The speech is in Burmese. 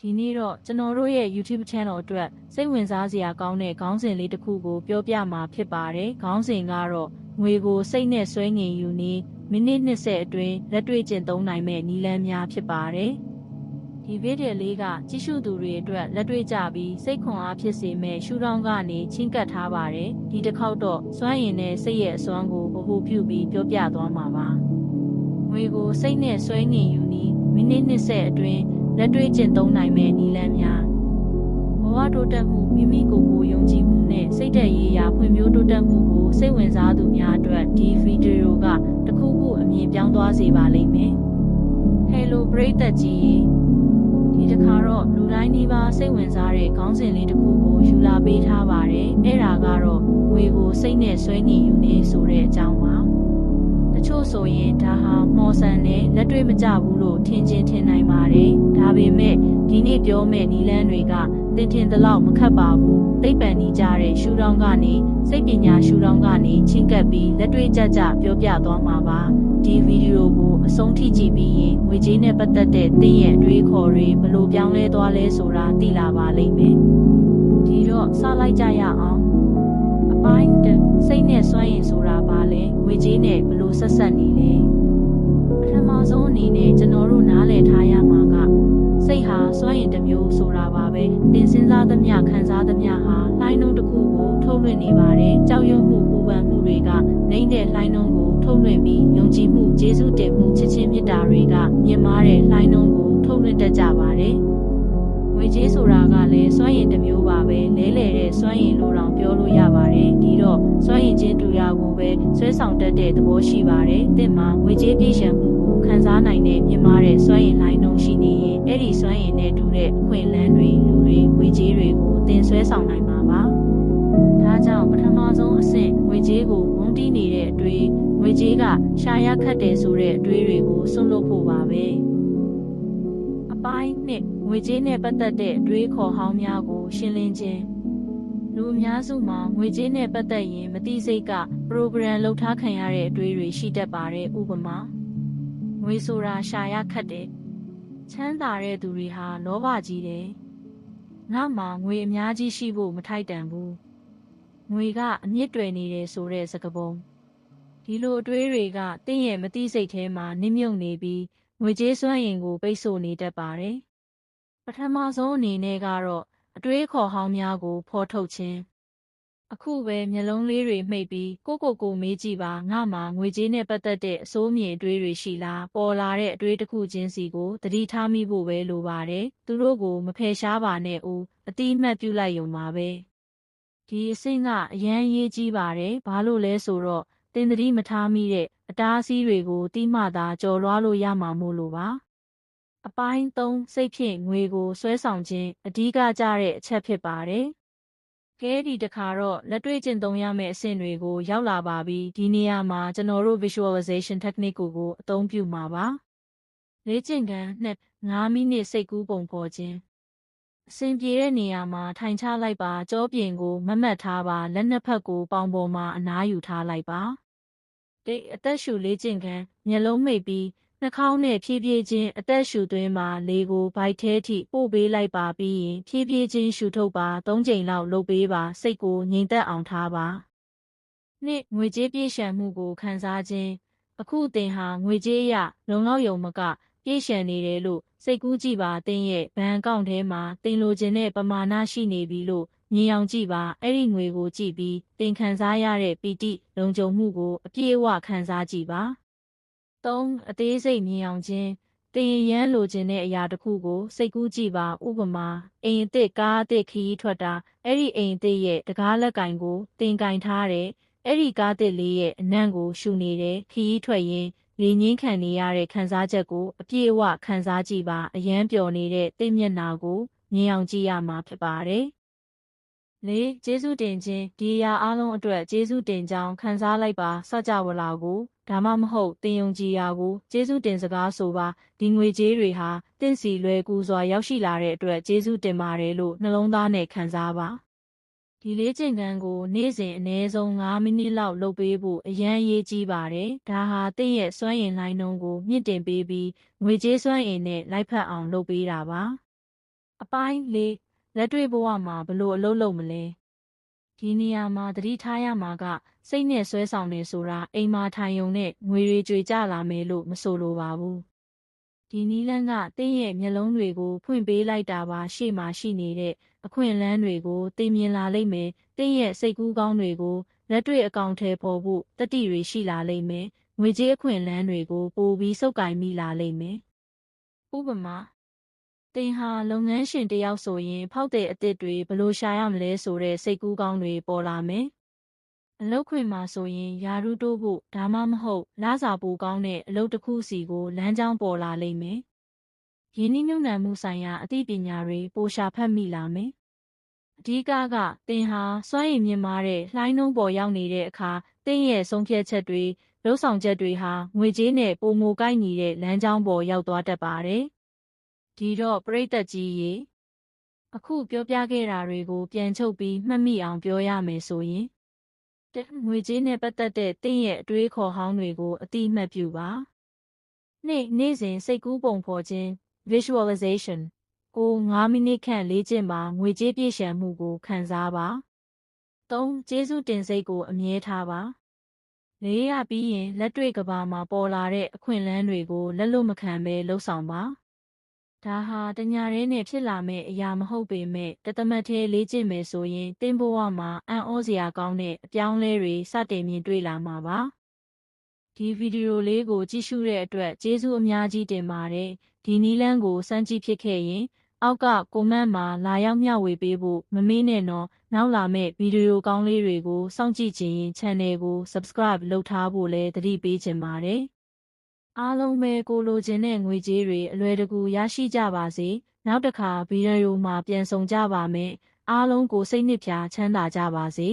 ဒီနေ့တော့ကျွန်တော်တို့ရဲ့ YouTube Channel အတွက်စိတ်ဝင်စားစရာကောင်းတဲ့ခေါင်းစဉ်လေးတစ်ခုကိုပြောပြမှာဖြစ်ပါတယ်။ခေါင်းစဉ်ကတော့ငွေကိုစိတ်နဲ့ဆွဲငင်ယူနည်းမိနစ်20အတွင်းလက်တွေ့ကျင့်သုံးနိုင်မဲ့နည်းလမ်းများဖြစ်ပါတယ်။ဒီဗီဒီယိုလေးကကြည့်ရှုသူတွေအတွက်လက်တွေ့ကျပြီးစိတ်ခွန်အားဖြစ်စေမဲ့ရှုထောင့်ကနေချင်းကပ်ထားပါတယ်။ဒီတစ်ခေါက်တော့စွမ်းရည်နဲ့စိတ်ရဲ့အစွမ်းကိုဗဟုပြုပြီးပြောပြသွားမှာပါ။ငွေကိုစိတ်နဲ့ဆွဲငင်ယူနည်းမိနစ်20အတွင်းလက်တွေ့ကျင့်သုံးနိုင်မဲ့နည်းလမ်းများဘဝတိုးတက်မှုမိမိကိုယ်ကိုယုံကြည်မှုနဲ့စိတ်ဓာတ်ရေးရာဖွံ့ဖြိုးတိုးတက်မှုကိုစိတ်ဝင်စားသူများအတွက်ဒီဗီဒီယိုကတခုခုအမြင်ပြောင်းသွားစေပါလိမ့်မယ်။ Hello ပရိသတ်ကြီးဒီတစ်ခါတော့လူတိုင်းဒီပါစိတ်ဝင်စားတဲ့ခေါင်းစဉ်လေးတစ်ခုကိုယူလာပေးထားပါတယ်။အဲ့ဒါကတော့ငွေကိုစိတ်နဲ့ဆွဲငင်ယူနေဆိုတဲ့အကြောင်းပါ။တချို့ဆိုရင်ဒါဟာမော်ဆန်နဲ့လက်တွေ့မကျဘူးလို့ထင်နိုင်ပါတယ်။ဒါပေမဲ့ဒီနေ့ပြောမယ့်နည်းလမ်းတွေကသင်ထင်သလောက်မခက်ပါဘူး။သိပ္ပံနီးကြတဲ့ရှုထောင့်ကနေစိတ်ပညာရှုထောင့်ကနေချင်းကပ်ပြီးလက်တွေ့ကျကျပြောပြသွားမှာပါ။ဒီဗီဒီယိုကိုအဆုံးထိကြည့်ပြီးရင်ငွေကြေးနဲ့ပတ်သက်တဲ့သင်ရဲ့အတွေးခေါ်တွေဘယ်လိုပြောင်းလဲသွားလဲဆိုတာသိလာပါလိမ့်မယ်။ဒီတော့စလိုက်ကြရအောင်။အပိုင်းတစ်စိတ်နဲ့စွမ်းရည်ဆိုတာဘာလဲငွေကြေးနဲ့ဘယ်လိုဆက်ဆက်နေလဲပထမဆုံးအနေနဲ့ကျွန်တော်တို့နားလည်ထားရမှာကစိတ်ဟာစွမ်းရည်တစ်မျိုးဆိုတာပါပဲသင်စဉ်းစားသမျှခံစားသမျှဟာလှိုင်းနှုန်းတစ်ခုကိုထုတ်လွှင့်နေပါတယ်ကြောက်ရွံ့မှုပူပန်မှုတွေကနှိမ့်တဲ့လှိုင်းနှုန်းကိုထုတ်လွှင့်ပြီးယုံကြည်မှုကျေးဇူးတင်မှုချစ်ချင်းမေတ္တာတွေကမြင့်မားတဲ့လှိုင်းနှုန်းကိုထုတ်လွှင့်တတ်ကြပါတယ်ငွေကြေးဆိုတာကလည်းစွမ်းရည်တစ်မျိုးပါပဲလဲလှယ်တဲ့စွမ်းရည်လို့တောင်ပြောလို့ရပါတယ်ဒီတော့စွမ်းရည်ချင်းတူရာကိုပဲဆွဲဆောင်တတ်တဲ့သဘောရှိပါတယ်သင်မှာငွေကြေးပြည့်စုံမှုကိုခံစားနိုင်တဲ့မြင့်မားတဲ့စွမ်းရည်လိုင်းနှုန်းရှိနေရင်အဲ့ဒီစွမ်းရည်နဲ့တူတဲ့အခွင့်အလမ်းတွေလူတွေငွေကြေးတွေကိုသင်ဆွဲဆောင်နိုင်မှာပါဒါကြောင့်ပထမဆုံးအဆင့်ငွေကြေးကိုဝန်းတီးနေတဲ့အတွေ့ငွေကြေးကရှာရခတ်တယ်ဆိုတဲ့အတွေ့တွေကိုစွန့်လွတ်ဖို့ပါပဲအပိုင်းနှစ်ငွေကြေးနဲ့ပတ်သက်တဲ့အတွေးခေါ်ဟောင်းများကိုရှင်းလင်းခြင်းလူအများစုမှာငွေကြေးနဲ့ပတ်သက်ရင်မသိစိတ်က program လုပ်ထားခံရတဲ့အတွေးတွေရှိတတ်ပါတယ်ဥပမာငွေဆိုတာရှာရခတ်တယ်ချမ်းသာတဲ့သူတွေဟာလောဘကြီးတယ်ငါမှငွေအများကြီးရှိဖို့မထိုက်တန်ဘူးငွေကအမြင့်တွယ်နေတယ်ဆိုတဲ့စကားပုံဒီလိုအတွေးတွေကတင့်ရဲ့မသိစိတ်ထဲမှာနစ်မြုပ်နေပြီးငွေကြေးစွမ်းရည်ကိုပိတ်ဆို့နေတတ်ပါတယ်ပထမဆုံးအနေနဲ့ကတော့အတွေးခေါ်ဟောင်းများကိုဖော်ထုတ်ခြင်းအခုပဲမျက်လုံးလေးတွေမှိတ်ပြီးကိုမေးကြည့်ပါငါမှငွေကြေးနဲ့ပတ်သက်တဲ့အစိုးမြင်အတွေးတွေရှိလားပေါ်လာတဲ့အတွေးတစ်ခုချင်းစီကိုသတိထားမိဖို့ပဲလိုပါတယ်သူတို့ကိုမဖယ်ရှားပါနဲ့ဦးအတိအမှတ်ပြုလိုက်ရုံပါပဲဒီအဆင့်ကအရန်ရေးကြီးပါတယ်ဘာလို့လဲဆိုတော့သင်သတိမထားမိတဲ့အတားအဆီးတွေကိုတိမှသာကျော်လွှားလို့ရမှာမို့လို့ပါအပိုင်း3စိတ်ဖြင့်ငွေကိုဆွဲဆောင်ခြင်းအဓိကကျတဲ့အချက်ဖြစ်ပါတယ်။ကဲဒီတခါတော့လက်တွေ့ကျင့်သုံးရမယ့်အဆင့်တွေကိုရောက်လာပါပြီ။ဒီနေရာမှာကျွန်တော်တို့ visualization technique ကိုအသုံးပြုမှာပါ။လေ့ကျင့်ခန်း5မိနစ်စိတ်ကူးပုံဖော်ခြင်းအဆင်ပြေတဲ့နေရာမှာထိုင်ချလိုက်ပါကြောပြင်ကိုမတ်ထားပါလက်နှစ်ဖက်ကိုပေါင်ပေါ်မှာအနားယူထားလိုက်ပါ။အသက်ရှူလေ့ကျင့်ခန်းမျက်လုံးမိတ်ပြီးနှာခေါင်းနဲ့ဖြည်းဖြည်းချင်းအသက်ရှူသွင်းပါလေကိုဗိုက်ထဲထိပို့ပေးလိုက်ပါပြီးရင်ဖြည်းဖြည်းချင်းရှူထုတ်ပါ3ကြိမ်လောက်လုပ်ပေးပါစိတ်ကိုငြိမ်သက်အောင်ထားပါငွေကြေးပြည့်စုံမှုကိုခံစားခြင်းအခုသင်ဟာငွေကြေးအရလုံလောက်ယုံမကပြည့်စုံနေတယ်လို့စိတ်ကူးကြည့်ပါသင်ရဲ့ဘဏ်အကောင့်ထဲမှာသင်လိုချင်တဲ့ပမာဏရှိနေပြီလို့မြင်အောင်ကြည့်ပါအဲ့ဒီငွေကိုကြည့်ပြီးသင်ခံစားရတဲ့ပီတိလုံခြုံမှုကိုအပြည့်အဝခံစားကြည့်ပါ3အသေးစိတ်မြင်အောင်ခြင်းတင်ရန်လိုချင်တဲ့အရာတစ်ခုကိုစိတ်ကူးကြည့်ပါဥပမာအိမ်အသစ်ကားအသစ်ခရီးထွက်တာအဲ့ဒီအိမ်အသစ်ရဲ့တကားလက်ကင်ကိုတင်ကင်ထားတယ်အဲ့ဒီကားသစ်လေးရဲ့အနံ့ကိုရှူနေတယ်ခရီးထွက်ရင်လေငင်းခံနေရတဲ့ခံစားချက်ကိုအပြည့်အဝခံစားကြည့်ပါအယမ်းပျော်နေတဲ့သင်မျက်နှာကိုမြင်အောင်ကြည့်ရမှာဖြစ်ပါတယ်ကျေးဇူးတင်ခြင်းဒီအရာအလုံးအတွက်ကျေးဇူးတင်ကြောင်းခံစားလိုက်ပါစကြဝဠာကိုဒါမှမဟုတ်တင်ယုံကြည်ရာကိုကျေးဇူးတင်စကားဆိုပါဒီငွေကြေးတွေဟာတင့်စီလွယ်ကူစွာရောက်ရှိလာတဲ့အတွက်ကျေးဇူးတင်ပါတယ်လို့နှလုံးသားနဲ့ခံစားပါဒီလေ့ကျင့်ခန်းကိုနေ့စဉ်အနည်းဆုံး5မိနစ်လောက်လုပ်ပေးဖို့အရန်အရေးကြီးပါတယ်ဒါဟာတင့်ရဲ့စွမ်းရည်လိုင်းနှုန်းကိုမြင့်တင်ပေးပြီးငွေကြေးစွမ်းရည်နဲ့လိုက်ဖက်အောင်လုပ်ပေးတာပါ အပိုင်း၄လက်တွေ့ဘဝမှာဘလို့အလုပ်လုပ်မလဲဒီနေရာမှာသတိထားရမှာကစိတ်နဲ့ဆွဲဆောင်နေဆိုတာအိမ်မှာထိုင်ယုံနဲ့ငွေတွေကြွေကြလာမယ်လို့မဆိုလိုပါဘူးဒီနီးလန်းကတင်းရဲ့မျက်လုံးတွေကိုဖွင့်ပေးလိုက်တာပါရှေ့မှာရှိနေတဲ့အခွင့်အလမ်းတွေကိုသိမြင်လာလိမ့်မယ်တင်းရဲ့စိတ်ကူးကောင်းတွေကိုလက်တွေ့အကောင့်ထဲပေါ်ဖို့တတိတွေရှိလာလိမ့်မယ်ငွေကြေးအခွင့်အလမ်းတွေကိုပိုပြီးစုပ်ကိုင်မိလာလိမ့်မယ်ဥပမာတင်ဟာလုပ်ငန်းရှင်တယောက်ဆိုရင်ဖောက်တဲ့အသစ်တွေဘလို့ရှာရမလဲဆိုတဲ့စိတ်ကူးကောင်းတွေပေါ်လာမယ်။အလုပ်ခွင်မှာဆိုရင်ယာရုတိုးဖို့ဒါမှမဟုတ်လစာပိုကောင်းတဲ့အလုပ်တစ်ခုစီကိုလမ်းကြောင်းပေါ်လာလိမ့်မယ်။ရင်းနှီးမြှုပ်နှံမှုဆိုင်ရာအသိပညာတွေပိုရှာဖတ်မိလာမယ်။အဓိကတင်ဟာစွမ်းရည်မြင့်မားတဲ့လှိုင်းနှုန်းပေါ်ရောက်နေတဲ့အခါတင်ရဲ့ဆုံးဖြတ်ချက်တွေလှုပ်ဆောင်ချက်တွေဟာငွေကြေးနဲ့ပိုမိုကိုက်ညီတဲ့လမ်းကြောင်းပေါ်ရောက်သွားတတ်ပါတယ်။ဒီတော့ပရိသတ်ကြီးရေအခုပြောပြခဲ့တာတွေကိုပြန်ချုပ်ပြီးမှတ်မိအောင်ပြောရမယ်ဆိုရင်ငွေကြေးနဲ့ပတ်သက်တဲ့တင့်ရဲ့အတွေးခေါ်ဟောင်းတွေကိုအတိအမှတ်ပြုပါနေ့စဉ်စိတ်ကူးပုံဖော်ခြင်း visualization ကို9မိနစ်ခန့်လေ့ကျင့်ပါငွေကြေးပြည့်စုံမှုကိုခံစားပါ3ကျေးဇူးတင်စိတ်ကိုအမြဲထားပါ4ရပြီးရင်လက်တွေ့ကဘာမှာပေါ်လာတဲ့အခွင့်အလမ်းတွေကိုလက်လွတ်မခံဘဲလှုပ်ဆောင်ပါဒါဟာတညာရဲနဲ့ဖြစ်လာမဲ့အရာမဟုတ်ပေမဲ့တသမတ်သေးလေ့ကျင့်မယ်ဆိုရင်တင်းဘဝမှာအံ့ဩစရာကောင်းတဲ့အပြောင်းလဲတွေစတင်မြင်တွေ့လာမှာပါဒီဗီဒီယိုလေးကိုကြည့်ရှုတဲ့အတွက်ကျေးဇူးအများကြီးတင်ပါတယ်ဒီနီးလန်းကိုစမ်းကြည့်ဖြစ်ခဲ့ရင်အောက်ကကွန်မန့်မှာလာရောက်မျှဝေပေးဖို့မမေ့နဲ့နော်နောက်လာမဲ့ဗီဒီယိုကောင်းလေးတွေကိုစောင့်ကြည့်ခြင်းရင် channel ကို subscribe လုပ်ထားဖို့လည်းသတိပေးချင်ပါတယ်အားလုံးပဲကိုလိုချင်တဲ့ငွေကြေးတွေအလွယ်တကူရရှိကြပါစေနောက်တစ်ခါဗီဒီယိုမှာပြန်ဆောင်ကြပါမယ်အားလုံးကိုစိတ်နှစ်ဖြာချမ်းသာကြပါစေ